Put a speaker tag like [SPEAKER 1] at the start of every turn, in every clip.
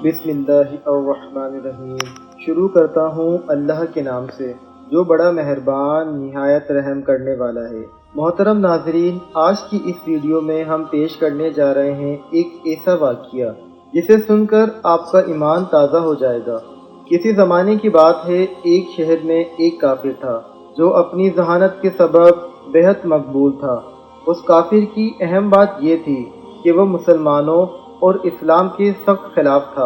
[SPEAKER 1] بسم اللہ الرحمن الرحیم۔ شروع کرتا ہوں اللہ کے نام سے جو بڑا مہربان نہایت رحم کرنے والا ہے۔ محترم ناظرین، آج کی اس ویڈیو میں ہم پیش کرنے جا رہے ہیں ایک ایسا واقعہ جسے سن کر آپ کا ایمان تازہ ہو جائے گا۔ کسی زمانے کی بات ہے، ایک شہر میں ایک کافر تھا جو اپنی ذہانت کے سبب بہت مقبول تھا۔ اس کافر کی اہم بات یہ تھی کہ وہ مسلمانوں اور اسلام کے سخت خلاف تھا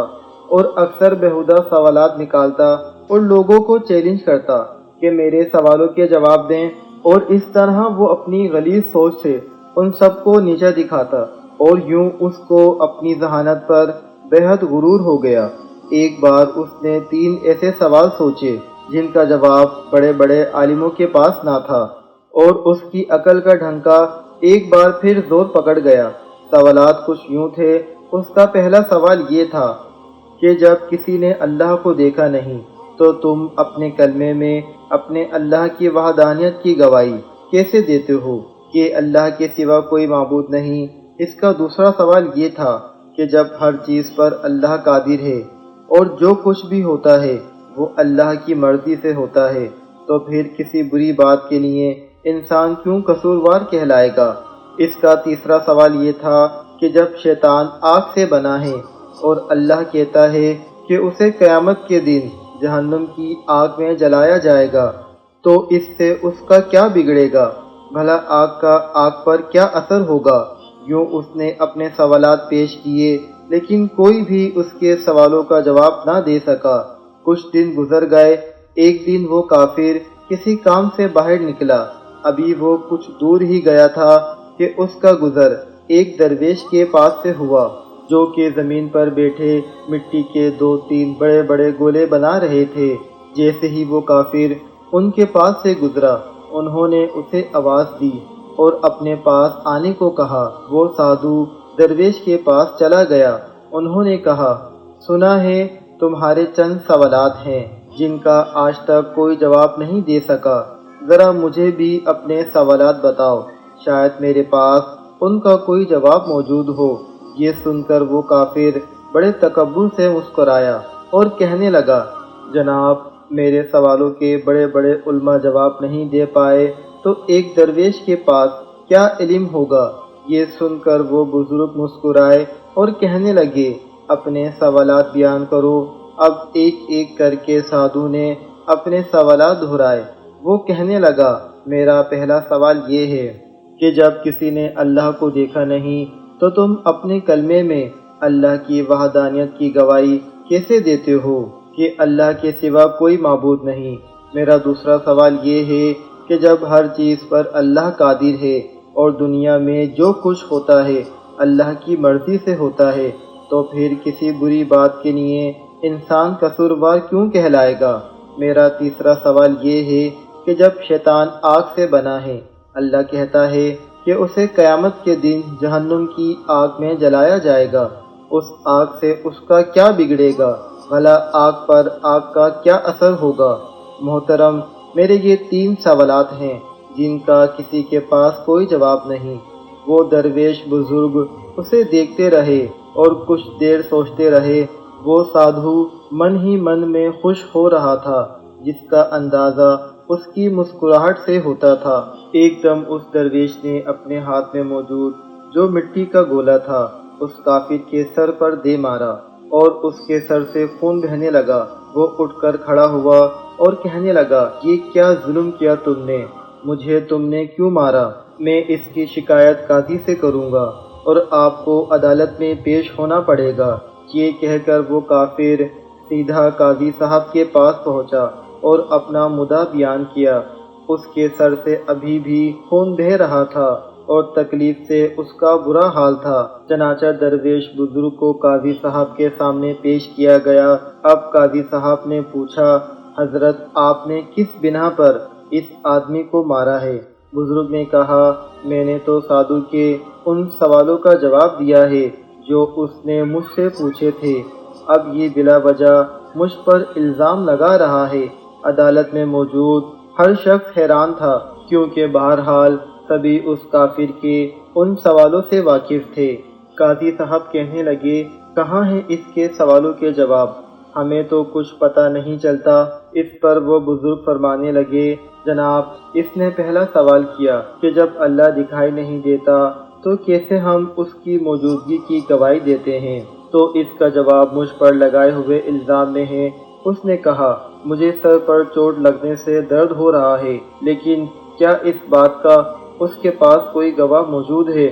[SPEAKER 1] اور اکثر بیہودہ سوالات نکالتا اور لوگوں کو چیلنج کرتا کہ میرے سوالوں کے جواب دیں، اور اس طرح وہ اپنی غلیظ سوچ سے ان سب کو نیچا دکھاتا، اور یوں اس کو اپنی ذہانت پر بہت غرور ہو گیا۔ ایک بار اس نے 3 ایسے سوال سوچے جن کا جواب بڑے بڑے عالموں کے پاس نہ تھا، اور اس کی عقل کا ڈھنکا ایک بار پھر زور پکڑ گیا۔ سوالات کچھ یوں تھے۔ اس کا پہلا سوال یہ تھا کہ جب کسی نے اللہ کو دیکھا نہیں تو تم اپنے کلمے میں اپنے اللہ کی وحدانیت کی گواہی کیسے دیتے ہو کہ اللہ کے سوا کوئی معبود نہیں؟ اس کا دوسرا سوال یہ تھا کہ جب ہر چیز پر اللہ قادر ہے اور جو کچھ بھی ہوتا ہے وہ اللہ کی مرضی سے ہوتا ہے، تو پھر کسی بری بات کے لیے انسان کیوں قصوروار کہلائے گا؟ اس کا تیسرا سوال یہ تھا کہ جب شیطان آگ سے بنا ہے اور اللہ کہتا ہے کہ اسے قیامت کے دن جہنم کی آگ میں جلایا جائے گا، تو اس سے اس کا کیا بگڑے گا؟ بھلا آگ کا آگ پر کیا اثر ہوگا؟ یوں اس نے اپنے سوالات پیش کیے، لیکن کوئی بھی اس کے سوالوں کا جواب نہ دے سکا۔ کچھ دن گزر گئے۔ ایک دن وہ کافر کسی کام سے باہر نکلا۔ ابھی وہ کچھ دور ہی گیا تھا کہ اس کا گزر ایک درویش کے پاس سے ہوا جو کہ زمین پر بیٹھے مٹی کے 2-3 بڑے بڑے گولے بنا رہے تھے۔ جیسے ہی وہ کافر ان کے پاس سے گزرا، انہوں نے اسے آواز دی اور اپنے پاس آنے کو کہا۔ وہ سادھو درویش کے پاس چلا گیا۔ انہوں نے کہا، سنا ہے تمہارے چند سوالات ہیں جن کا آج تک کوئی جواب نہیں دے سکا، ذرا مجھے بھی اپنے سوالات بتاؤ، شاید میرے پاس ان کا کوئی جواب موجود ہو۔ یہ سن کر وہ کافر بڑے تکبر سے مسکرایا اور کہنے لگا، جناب، میرے سوالوں کے بڑے بڑے علماء جواب نہیں دے پائے تو ایک درویش کے پاس کیا علم ہوگا؟ یہ سن کر وہ بزرگ مسکرائے اور کہنے لگے، اپنے سوالات بیان کرو۔ اب ایک ایک کر کے سادھو نے اپنے سوالات دہرائے۔ وہ کہنے لگا، میرا پہلا سوال یہ ہے کہ جب کسی نے اللہ کو دیکھا نہیں تو تم اپنے کلمے میں اللہ کی وحدانیت کی گواہی کیسے دیتے ہو کہ اللہ کے سوا کوئی معبود نہیں؟ میرا دوسرا سوال یہ ہے کہ جب ہر چیز پر اللہ قادر ہے اور دنیا میں جو کچھ ہوتا ہے اللہ کی مرضی سے ہوتا ہے، تو پھر کسی بری بات کے لیے انسان قصوروار کیوں کہلائے گا؟ میرا تیسرا سوال یہ ہے کہ جب شیطان آگ سے بنا ہے، اللہ کہتا ہے کہ اسے قیامت کے دن جہنم کی آگ میں جلایا جائے گا، اس آگ سے اس کا کیا بگڑے گا؟ بھلا آگ پر آگ کا کیا اثر ہوگا؟ محترم، میرے یہ 3 سوالات ہیں جن کا کسی کے پاس کوئی جواب نہیں۔ وہ درویش بزرگ اسے دیکھتے رہے اور کچھ دیر سوچتے رہے۔ وہ سادھو من ہی من میں خوش ہو رہا تھا، جس کا اندازہ اس کی مسکراہٹ سے ہوتا تھا۔ ایک دم اس درویش نے اپنے ہاتھ میں موجود جو مٹی کا گولا تھا اس کافر کے سر پر دے مارا اور اس کے سر سے خون بہنے لگا۔ وہ اٹھ کر کھڑا ہوا اور کہنے لگا، یہ کیا ظلم کیا تم نے؟ مجھے تم نے کیوں مارا؟ میں اس کی شکایت قاضی سے کروں گا اور آپ کو عدالت میں پیش ہونا پڑے گا۔ یہ کہہ کر وہ کافر سیدھا قاضی صاحب کے پاس پہنچا اور اپنا مدعا بیان کیا۔ اس کے سر سے ابھی بھی خون بہہ رہا تھا اور تکلیف سے اس کا برا حال تھا۔ چنانچہ درویش بزرگ کو قاضی صاحب کے سامنے پیش کیا گیا۔ اب قاضی صاحب نے پوچھا، حضرت، آپ نے کس بنا پر اس آدمی کو مارا ہے؟ بزرگ نے کہا، میں نے تو سادھو کے ان سوالوں کا جواب دیا ہے جو اس نے مجھ سے پوچھے تھے، اب یہ بلا وجہ مجھ پر الزام لگا رہا ہے۔ عدالت میں موجود ہر شخص حیران تھا، کیونکہ بہرحال سبھی اس کافر کے ان سوالوں سے واقف تھے۔ قاضی صاحب کہنے لگے، کہاں ہیں اس کے سوالوں کے جواب؟ ہمیں تو کچھ پتہ نہیں چلتا۔ اس پر وہ بزرگ فرمانے لگے، جناب، اس نے پہلا سوال کیا کہ جب اللہ دکھائی نہیں دیتا تو کیسے ہم اس کی موجودگی کی گواہی دیتے ہیں؟ تو اس کا جواب مجھ پر لگائے ہوئے الزام میں ہے۔ اس نے کہا، مجھے سر پر چوٹ لگنے سے درد ہو رہا ہے، لیکن کیا اس بات کا اس کے پاس کوئی گواہ موجود ہے؟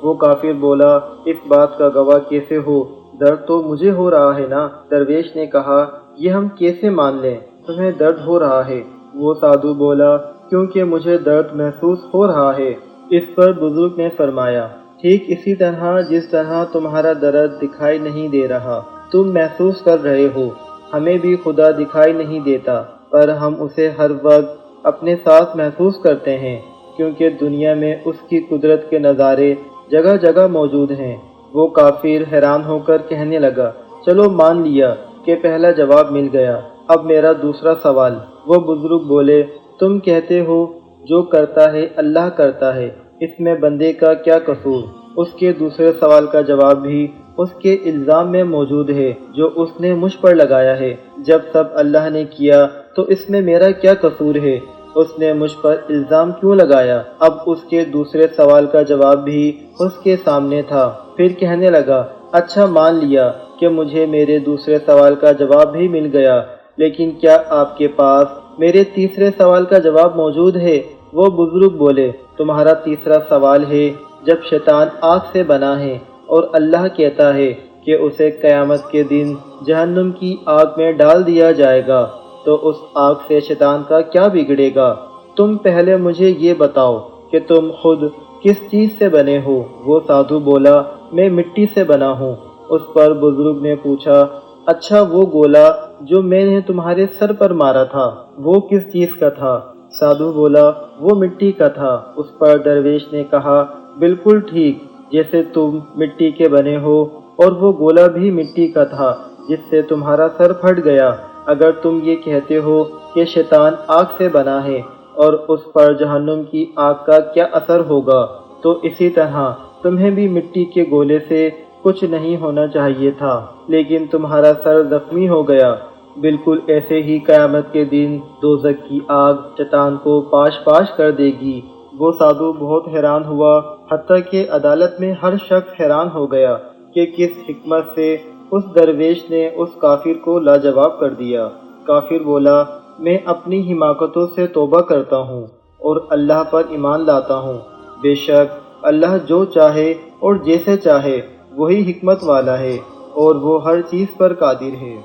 [SPEAKER 1] وہ کافر بولا، اس بات کا گواہ کیسے ہو؟ درد تو مجھے ہو رہا ہے نا۔ درویش نے کہا، یہ ہم کیسے مان لیں؟ تمہیں درد ہو رہا ہے؟ وہ سادھو بولا، کیونکہ مجھے درد محسوس ہو رہا ہے۔ اس پر بزرگ نے فرمایا، ٹھیک اسی طرح جس طرح تمہارا درد دکھائی نہیں دے رہا، تم محسوس کر رہے ہو، ہمیں بھی خدا دکھائی نہیں دیتا، پر ہم اسے ہر وقت اپنے ساتھ محسوس کرتے ہیں، کیونکہ دنیا میں اس کی قدرت کے نظارے جگہ جگہ موجود ہیں۔ وہ کافر حیران ہو کر کہنے لگا، چلو مان لیا کہ پہلا جواب مل گیا، اب میرا دوسرا سوال۔ وہ بزرگ بولے، تم کہتے ہو جو کرتا ہے اللہ کرتا ہے، اس میں بندے کا کیا قصور؟ اس کے دوسرے سوال کا جواب بھی اس کے الزام میں موجود ہے جو اس نے مجھ پر لگایا ہے۔ جب سب اللہ نے کیا تو اس میں میرا کیا قصور ہے؟ اس نے مجھ پر الزام کیوں لگایا؟ اب اس کے دوسرے سوال کا جواب بھی اس کے سامنے تھا۔ پھر کہنے لگا، اچھا مان لیا کہ مجھے میرے دوسرے سوال کا جواب بھی مل گیا، لیکن کیا آپ کے پاس میرے تیسرے سوال کا جواب موجود ہے؟ وہ بزرگ بولے، تمہارا تیسرا سوال ہے، جب شیطان آگ سے بنا ہے اور اللہ کہتا ہے کہ اسے قیامت کے دن جہنم کی آگ میں ڈال دیا جائے گا، تو اس آگ سے شیطان کا کیا بگڑے گا؟ تم پہلے مجھے یہ بتاؤ کہ تم خود کس چیز سے بنے ہو؟ وہ سادھو بولا، میں مٹی سے بنا ہوں۔ اس پر بزرگ نے پوچھا، اچھا وہ گولا جو میں نے تمہارے سر پر مارا تھا، وہ کس چیز کا تھا؟ سادھو بولا، وہ مٹی کا تھا۔ اس پر درویش نے کہا، بالکل ٹھیک، جیسے تم مٹی کے بنے ہو، اور وہ گولا بھی مٹی کا تھا جس سے تمہارا سر پھٹ گیا۔ اگر تم یہ کہتے ہو کہ شیطان آگ سے بنا ہے اور اس پر جہنم کی آگ کا کیا اثر ہوگا، تو اسی طرح تمہیں بھی مٹی کے گولے سے کچھ نہیں ہونا چاہیے تھا، لیکن تمہارا سر زخمی ہو گیا۔ بالکل ایسے ہی قیامت کے دن دوزخ کی آگ شیطان کو پاش پاش کر دے گی۔ وہ سادھو بہت حیران ہوا، حتیٰ کہ عدالت میں ہر شخص حیران ہو گیا کہ کس حکمت سے اس درویش نے اس کافر کو لاجواب کر دیا۔ کافر بولا، میں اپنی حماقتوں سے توبہ کرتا ہوں اور اللہ پر ایمان لاتا ہوں۔ بے شک اللہ جو چاہے اور جیسے چاہے وہی حکمت والا ہے، اور وہ ہر چیز پر قادر ہے۔